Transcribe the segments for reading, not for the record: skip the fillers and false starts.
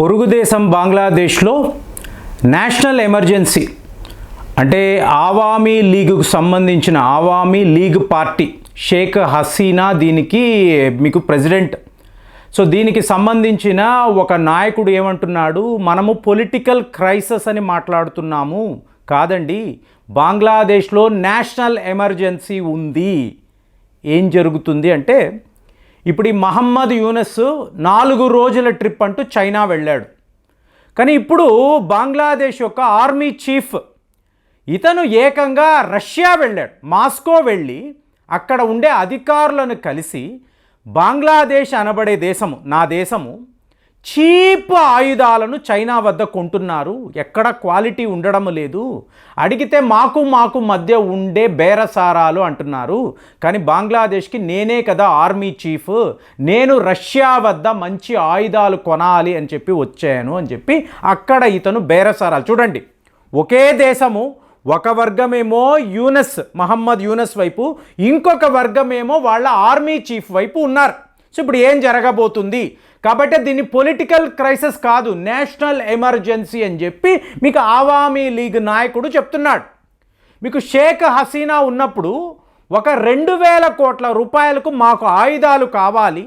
పొరుగు దేశం బంగ్లాదేశ్లో నేషనల్ ఎమర్జెన్సీ అంటే ఆవామీ లీగ్కు సంబంధించిన ఆవామీ లీగ్ పార్టీ షేక్ హసీనా దీనికి మీకు ప్రెసిడెంట్. సో దీనికి సంబంధించిన ఒక నాయకుడు ఏమంటున్నాడు, మనము పొలిటికల్ క్రైసిస్ అని మాట్లాడుతున్నాము. కాదండి, బంగ్లాదేశ్లో నేషనల్ ఎమర్జెన్సీ ఉంది. ఏం జరుగుతుంది అంటే, ఇప్పుడు ఈ మహమ్మద్ యూనస్ 4 రోజుల ట్రిప్ అంటూ చైనా వెళ్ళాడు. కానీ ఇప్పుడు బంగ్లాదేశ్ యొక్క ఆర్మీ చీఫ్ ఇతను ఏకంగా రష్యా వెళ్ళాడు. మాస్కో వెళ్ళి అక్కడ ఉండే అధికారులను కలిసి బంగ్లాదేశ్ అనబడే దేశము, నా దేశము, చీప్ ఆయుధాలను చైనా వద్ద కొంటున్నారు, ఎక్కడ క్వాలిటీ ఉండడం లేదు, అడిగితే మాకు మధ్య ఉండే బేరసారాలు అంటున్నారు. కానీ బంగ్లాదేశ్కి నేనే కదా ఆర్మీ చీఫ్, నేను రష్యా వద్ద మంచి ఆయుధాలు కొనాలి అని చెప్పి వచ్చాను అని చెప్పి అక్కడ ఇతను బేరసారాలు. చూడండి, ఒకే దేశము, ఒక వర్గమేమో యూనస్, మహమ్మద్ యూనస్ వైపు, ఇంకొక వర్గమేమో వాళ్ళ ఆర్మీ చీఫ్ వైపు ఉన్నారు. సో ఇప్పుడు ఏం జరగబోతుంది? కాబట్టి దీన్ని పొలిటికల్ క్రైసిస్ కాదు, నేషనల్ ఎమర్జెన్సీ అని చెప్పి మీకు ఆవామీ లీగ్ నాయకుడు చెప్తున్నాడు. మీకు షేక్ హసీనా ఉన్నప్పుడు ఒక 2000 కోట్ల రూపాయలకు మాకు ఆయుధాలు కావాలి,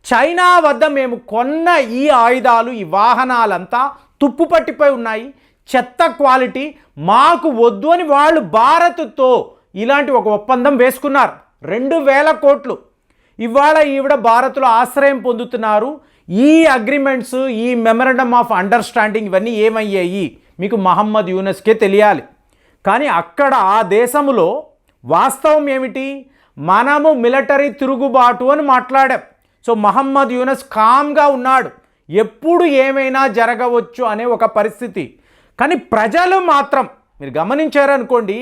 చైనా వద్ద మేము కొన్న ఈ ఆయుధాలు, ఈ వాహనాలంతా తుప్పు పట్టిపోయి ఉన్నాయి, చెత్త క్వాలిటీ, మాకు వద్దు అని వాళ్ళు భారత్తో ఇలాంటి ఒక ఒప్పందం వేసుకున్నారు. 2000 కోట్లు ఇవాళ ఈవిడ భారత్లో ఆశ్రయం పొందుతున్నారు. ఈ అగ్రిమెంట్స్, ఈ మెమరాండమ్ ఆఫ్ అండర్స్టాండింగ్ ఇవన్నీ ఏమయ్యాయి మీకు మహమ్మద్ యూనస్కే తెలియాలి. కానీ అక్కడ ఆ దేశంలో వాస్తవం ఏమిటి? మనము మిలిటరీ తిరుగుబాటు అని మాట్లాడాం. సో మహమ్మద్ యూనస్ కామ్గా ఉన్నాడు, ఎప్పుడు ఏమైనా జరగవచ్చు అనే ఒక పరిస్థితి. కానీ ప్రజలు మాత్రం మీరు గమనించారనుకోండి,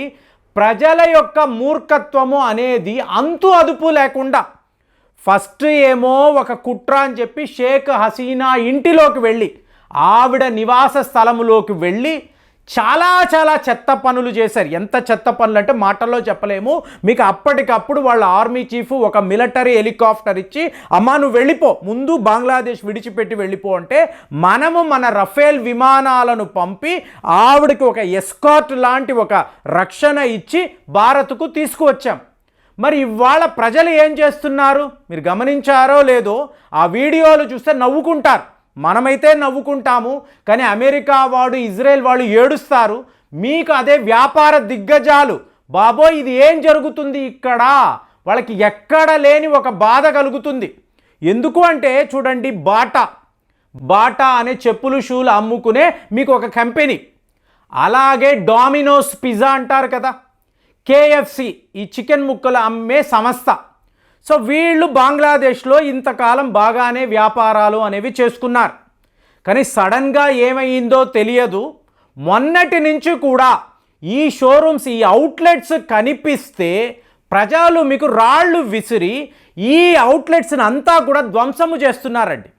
ప్రజల యొక్క మూర్ఖత్వము అనేది అంతు అదుపు లేకుండా, ఫస్ట్ ఏమో ఒక కుట్ర అని చెప్పి షేక్ హసీనా ఇంటిలోకి వెళ్ళి, ఆవిడ నివాస స్థలములోకి వెళ్ళి చాలా చెత్త పనులు చేశారు. ఎంత చెత్త పనులు అంటే మాటల్లో చెప్పలేము. మీకు అప్పటికప్పుడు వాళ్ళ ఆర్మీ చీఫ్ ఒక మిలిటరీ హెలికాప్టర్ ఇచ్చి, అమ్మా నువ్వు వెళ్ళిపో, ముందు బంగ్లాదేశ్ విడిచిపెట్టి వెళ్ళిపో అంటే, మనము మన రఫేల్ విమానాలను పంపి ఆవిడకి ఒక ఎస్కార్ట్ లాంటి ఒక రక్షణ ఇచ్చి భారత్కు తీసుకువచ్చాం. మరి ఇవాళ ప్రజలు ఏం చేస్తున్నారు మీరు గమనించారో లేదో, ఆ వీడియోలు చూస్తే నవ్వుకుంటారు. మనమైతే నవ్వుకుంటాము, కానీ అమెరికా వాడు, ఇజ్రాయెల్ వాళ్ళు ఏడుస్తారు. మీకు అదే వ్యాపార దిగ్గజాలు, బాబోయ్ ఇది ఏం జరుగుతుంది ఇక్కడ, వాళ్ళకి ఎక్కడ లేని ఒక బాధ కలుగుతుంది. ఎందుకు అంటే చూడండి, బాటా అనే చెప్పులు షూలు అమ్ముకునే మీకు ఒక కంపెనీ, అలాగే డామినోస్ పిజ్జా అంటారు కదా, KFC ఈ చికెన్ ముక్కలు అమ్మే సంస్థ. సో వీళ్ళు బంగ్లాదేశ్లో ఇంతకాలం బాగానే వ్యాపారాలు అనేవి చేసుకున్నారు. కానీ సడన్గా ఏమైందో తెలియదు, మొన్నటి నుంచి కూడా ఈ షోరూమ్స్, ఈ అవుట్లెట్స్ కనిపిస్తే ప్రజలు మీకు రాళ్ళు విసిరి ఈ అవుట్లెట్స్ని అంతా కూడా ధ్వంసము చేస్తున్నారండి.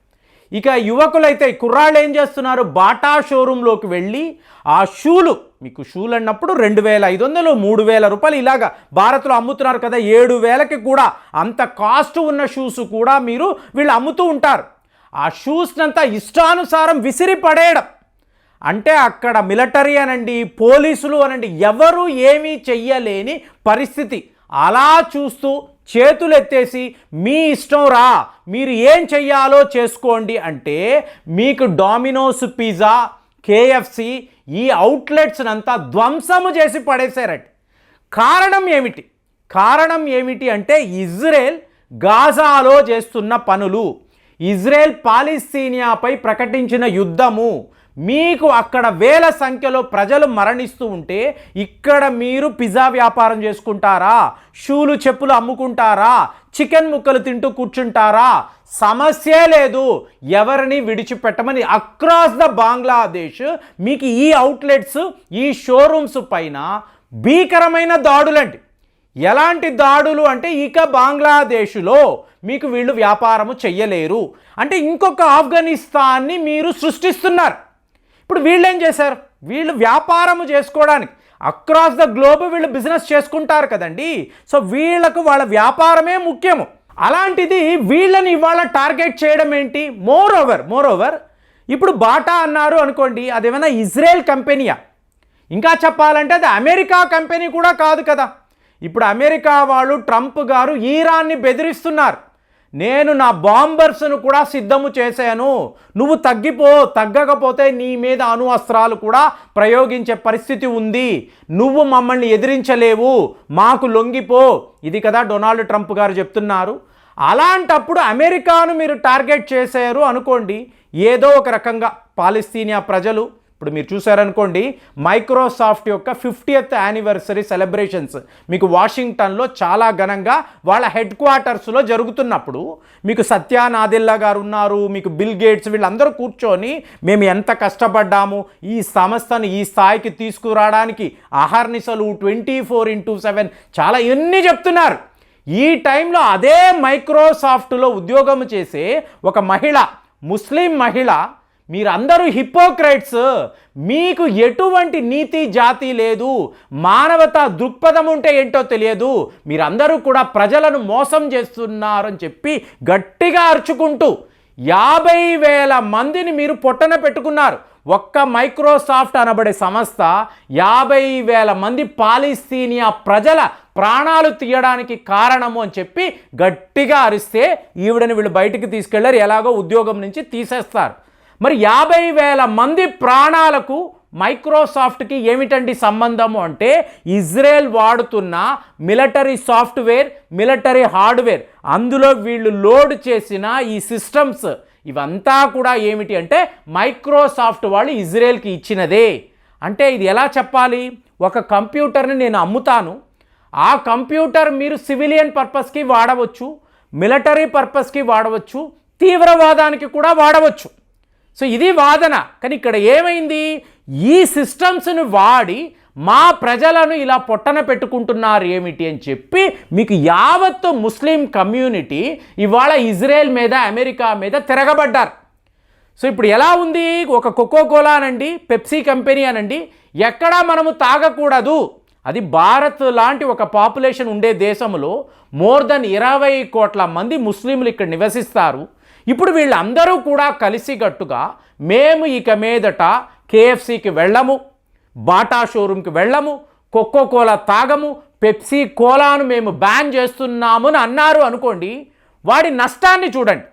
ఇక యువకులైతే, కుర్రాళ్ళు ఏం చేస్తున్నారు, బాటా షోరూంలోకి వెళ్ళి ఆ షూలు, మీకు షూలు అన్నప్పుడు 2500 3000 రూపాయలు ఇలాగా భారత్లో అమ్ముతున్నారు కదా, 7000కి కూడా అంత కాస్ట్ ఉన్న షూస్ కూడా వీళ్ళు అమ్ముతూ ఉంటారు. ఆ షూస్నంతా ఇష్టానుసారం విసిరి పడేయడం అంటే అక్కడ మిలిటరీ అనండి, పోలీసులు అనండి, ఎవరు ఏమీ చెయ్యలేని పరిస్థితి. అలా చూస్తూ చేతులు ఎత్తేసి మీ ఇష్టం రా, మీరు ఏం చెయ్యాలో చేసుకోండి అంటే మీకు డామినోస్ పిజ్జా, KFC ఈ అవుట్లెట్స్ని అంతా ధ్వంసము చేసి పడేశారండి. కారణం ఏమిటి అంటే ఇజ్రాయెల్ గాజాలో చేస్తున్న పనులు, ఇజ్రాయెల్ పాలస్తీనాపై ప్రకటించిన యుద్ధము. మీకు అక్కడ వేల సంఖ్యలో ప్రజలు మరణిస్తూ ఉంటే ఇక్కడ మీరు పిజ్జా వ్యాపారం చేసుకుంటారా, షూలు చెప్పులు అమ్ముకుంటారా, చికెన్ ముక్కలు తింటూ కూర్చుంటారా? సమస్యే లేదు, ఎవరిని విడిచిపెట్టమని అక్రాస్ ద బంగ్లాదేశ్ మీకు ఈ అవుట్లెట్స్, ఈ షోరూమ్స్ పైన భీకరమైన దాడులండి. ఎలాంటి దాడులు అంటే, ఇక బంగ్లాదేశ్లో మీకు వీళ్ళు వ్యాపారము చెయ్యలేరు అంటే ఇంకొక ఆఫ్ఘనిస్తాన్ని మీరు సృష్టిస్తున్నారు. ఇప్పుడు వీళ్ళు ఏం చేశారు, వీళ్ళు వ్యాపారము చేసుకోవడానికి అక్రాస్ ద గ్లోబ్ వీళ్ళు బిజినెస్ చేసుకుంటారు కదండి. సో వీళ్ళకు వాళ్ళ వ్యాపారమే ముఖ్యము. అలాంటిది వీళ్ళని ఇవాళ టార్గెట్ చేయడం ఏంటి? మోర్ ఓవర్ ఇప్పుడు బాటా అన్నారు అనుకోండి, అదేమైనా ఇజ్రాయెల్ కంపెనీయా? ఇంకా చెప్పాలంటే అది అమెరికా కంపెనీ కూడా కాదు కదా. ఇప్పుడు అమెరికా వాళ్ళు, ట్రంప్ గారు ఈరాన్ని బెదిరిస్తున్నారు, నేను నా బాంబర్స్ను కూడా సిద్ధము చేశాను, నువ్వు తగ్గకపోతే నీ మీద అణు అస్త్రాలు కూడా ప్రయోగించే పరిస్థితి ఉంది, నువ్వు మమ్మల్ని ఎదిరించలేవు, మాకు లొంగిపో, ఇది కదా డొనాల్డ్ ట్రంప్ గారు చెప్తున్నారు. అలాంటప్పుడు అమెరికాను మీరు టార్గెట్ చేశారు అనుకోండి, ఏదో ఒక రకంగా పాలస్తీనియా ప్రజలు, ఇప్పుడు మీరు చూసారనుకోండి మైక్రోసాఫ్ట్ యొక్క 50th యానివర్సరీ సెలబ్రేషన్స్ మీకు వాషింగ్టన్లో చాలా ఘనంగా వాళ్ళ హెడ్ క్వార్టర్స్లో జరుగుతున్నప్పుడు మీకు సత్యా నాదెల్లా గారు ఉన్నారు, మీకు బిల్ గేట్స్, వీళ్ళందరూ కూర్చొని మేము ఎంత కష్టపడ్డాము ఈ సంస్థను ఈ స్థాయికి తీసుకురావడానికి, అహర్నిశలు 24/7 చాలా ఎన్ని చెప్తున్నారు. ఈ టైంలో అదే మైక్రోసాఫ్ట్లో ఉద్యోగం చేసే ఒక మహిళ, ముస్లిం మహిళ, మీరందరూ హిపోక్రైట్స్, మీకు ఎటువంటి నీతి జాతి లేదు, మానవతా దృక్పథం ఉంటే ఏంటో తెలియదు, మీరందరూ కూడా ప్రజలను మోసం చేస్తున్నారని చెప్పి గట్టిగా అరుచుకుంటూ 50,000 మందిని మీరు పొట్టన పెట్టుకున్నారు. ఒక్క మైక్రోసాఫ్ట్ అనబడే సంస్థ 50,000 మంది పాలస్తీనియా ప్రజల ప్రాణాలు తీయడానికి కారణము అని చెప్పి గట్టిగా అరిస్తే ఈవిడని వీళ్ళు బయటికి తీసుకెళ్లారు, ఎలాగో ఉద్యోగం నుంచి తీసేస్తారు. మరి 50,000 మంది ప్రాణాలకు మైక్రోసాఫ్ట్కి ఏమిటండి సంబంధము అంటే, ఇజ్రాయెల్ వాడుతున్న మిలిటరీ సాఫ్ట్వేర్, మిలిటరీ హార్డ్వేర్, అందులో వీళ్ళు లోడ్ చేసిన ఈ సిస్టమ్స్ ఇవంతా కూడా ఏమిటి అంటే మైక్రోసాఫ్ట్ వాళ్ళు ఇజ్రాయెల్కి ఇచ్చినదే. అంటే ఇది ఎలా చెప్పాలి, ఒక కంప్యూటర్ని నేను అమ్ముతాను, ఆ కంప్యూటర్ మీరు సివిలియన్ పర్పస్కి వాడవచ్చు, మిలిటరీ పర్పస్కి వాడవచ్చు, తీవ్రవాదానికి కూడా వాడవచ్చు. సో ఇది వాదన. కానీ ఇక్కడ ఏమైంది, ఈ సిస్టమ్స్ను వాడి మా ప్రజలను ఇలా పొట్టన పెట్టుకుంటున్నారు ఏమిటి అని చెప్పి మీకు యావత్తు ముస్లిం కమ్యూనిటీ ఇవాళ ఇజ్రాయెల్ మీద, అమెరికా మీద తిరగబడ్డారు. సో ఇప్పుడు ఎలా ఉంది, ఒక కోకోకోలా అనండి, పెప్సీ కంపెనీ అనండి, ఎక్కడా మనము తాగకూడదు, అది భారత్ లాంటి ఒక పాపులేషన్ ఉండే దేశంలో మోర్ దెన్ 20 కోట్ల మంది ముస్లింలు ఇక్కడ నివసిస్తారు. ఇప్పుడు వీళ్ళందరూ కూడా కలిసిగట్టుగా మేము ఇక మీదట కేఎఫ్సీకి వెళ్ళము, బాటా షోరూమ్కి వెళ్ళము, కోకోకోలా తాగము, పెప్సీ కోలాను మేము బ్యాన్ చేస్తున్నాము అని అన్నారు అనుకోండి, వాడి నష్టాన్ని చూడండి,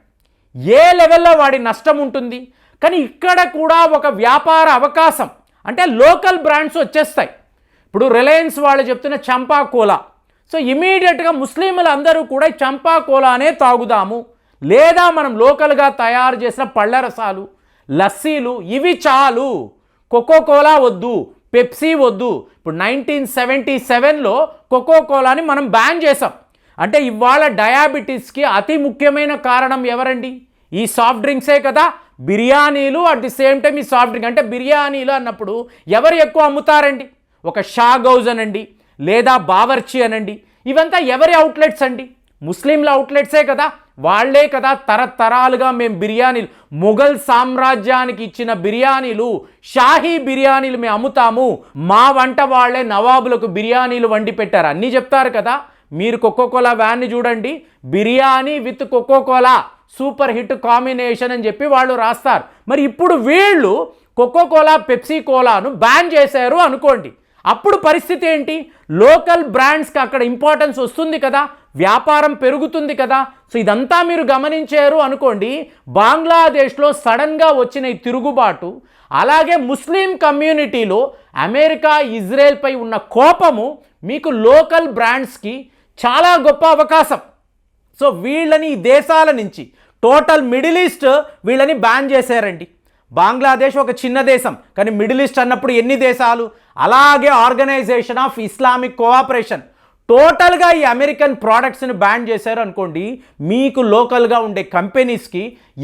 ఏ లెవెల్లో వాడి నష్టం ఉంటుంది. కానీ ఇక్కడ కూడా ఒక వ్యాపార అవకాశం, అంటే లోకల్ బ్రాండ్స్ వచ్చేస్తాయి. ఇప్పుడు రిలయన్స్ వాళ్ళు చెప్తున్న చంపా కోలా, సో ఇమీడియట్గా ముస్లింలు అందరూ కూడా చంపా కోలానే తాగుదాము, లేదా మనం లోకల్గా తయారు చేసిన పళ్ళ రసాలు, లస్సీలు ఇవి చాలు, కోకోకోలా వద్దు, పెప్సీ వద్దు. ఇప్పుడు 1977లో కోకోకోలాని మనం బ్యాన్ చేసాం. అంటే ఇవాళ డయాబెటీస్కి అతి ముఖ్యమైన కారణం ఎవరండి, ఈ సాఫ్ట్ డ్రింక్సే కదా. బిర్యానీలు అట్ ది సేమ్ టైం ఈ సాఫ్ట్ డ్రింక్, అంటే బిర్యానీలు అన్నప్పుడు ఎవరు ఎక్కువ అమ్ముతారండి, ఒక షాగౌజ్ అనండి, లేదా బావర్చి అనండి, ఇవంతా ఎవరి అవుట్లెట్స్ అండి, ముస్లింల అవుట్లెట్సే కదా. వాళ్లే కదా తరతరాలుగా మేము బిర్యానీలు, మొఘల్ సామ్రాజ్యానికి ఇచ్చిన బిర్యానీలు, షాహీ బిర్యానీలు మేము అమ్ముతాము, మా వంట వాళ్లే నవాబులకు బిర్యానీలు వండి పెట్టారు అన్నీ చెప్తారు కదా. మీరు కోకోకోలా వ్యాన్ని చూడండి, biryani with Coca Cola super hit combination అని చెప్పి వాళ్ళు రాస్తారు. మరి ఇప్పుడు వీళ్ళు కోకోకోలా, పెప్సీ కోలాను బ్యాన్ చేశారు అనుకోండి, అప్పుడు పరిస్థితి ఏంటి, లోకల్ బ్రాండ్స్కి అక్కడ ఇంపార్టెన్స్ వస్తుంది కదా, వ్యాపారం పెరుగుతుంది కదా. సో ఇదంతా మీరు గమనించారు అనుకోండి, బంగ్లాదేశ్లో సడన్గా వచ్చిన ఈ తిరుగుబాటు, అలాగే ముస్లిం కమ్యూనిటీలో అమెరికా ఇజ్రాయెల్పై ఉన్న కోపము మీకు లోకల్ బ్రాండ్స్కి చాలా గొప్ప అవకాశం. సో వీళ్ళని ఈ దేశాల నుంచి టోటల్ మిడిల్ ఈస్ట్ వీళ్ళని బ్యాన్ చేశారండి. బంగ్లాదేశ్ ఒక చిన్న దేశం, కానీ మిడిల్ ఈస్ట్ అన్నప్పుడు ఎన్ని దేశాలు, అలాగే ఆర్గనైజేషన్ ఆఫ్ ఇస్లామిక్ కోఆపరేషన్, టోటల్గా ఈ అమెరికన్ ప్రోడక్ట్స్ని బ్యాన్ చేశారు అనుకోండి, మీకు లోకల్గా ఉండే కంపెనీస్కి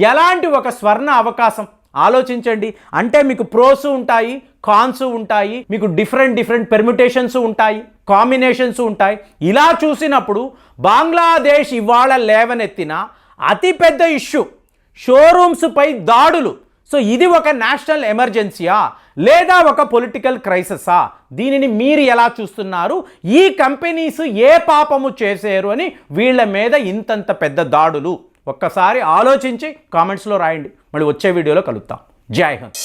ఎలాంటి ఒక స్వర్ణ అవకాశం ఆలోచించండి. అంటే మీకు ప్రోస్ ఉంటాయి, కాన్స్ ఉంటాయి, మీకు డిఫరెంట్ పెర్మిటేషన్స్ ఉంటాయి, కాంబినేషన్స్ ఉంటాయి. ఇలా చూసినప్పుడు బంగ్లాదేశ్ ఇవాళ లేవనెత్తిన అతిపెద్ద ఇష్యూ షోరూమ్స్పై దాడులు. సో ఇది ఒక నేషనల్ ఎమర్జెన్సీయా లేదా ఒక పొలిటికల్ క్రైసిసా, దీనిని మీరు ఎలా చూస్తున్నారు? ఈ కంపెనీస్ ఏ పాపము చేశారు అని వీళ్ళ మీద ఇంతంత పెద్ద దాడులు? ఒక్కసారి ఆలోచించి కామెంట్స్లో రాయండి. మళ్ళీ వచ్చే వీడియోలో కలుద్దాం. జై హింద్.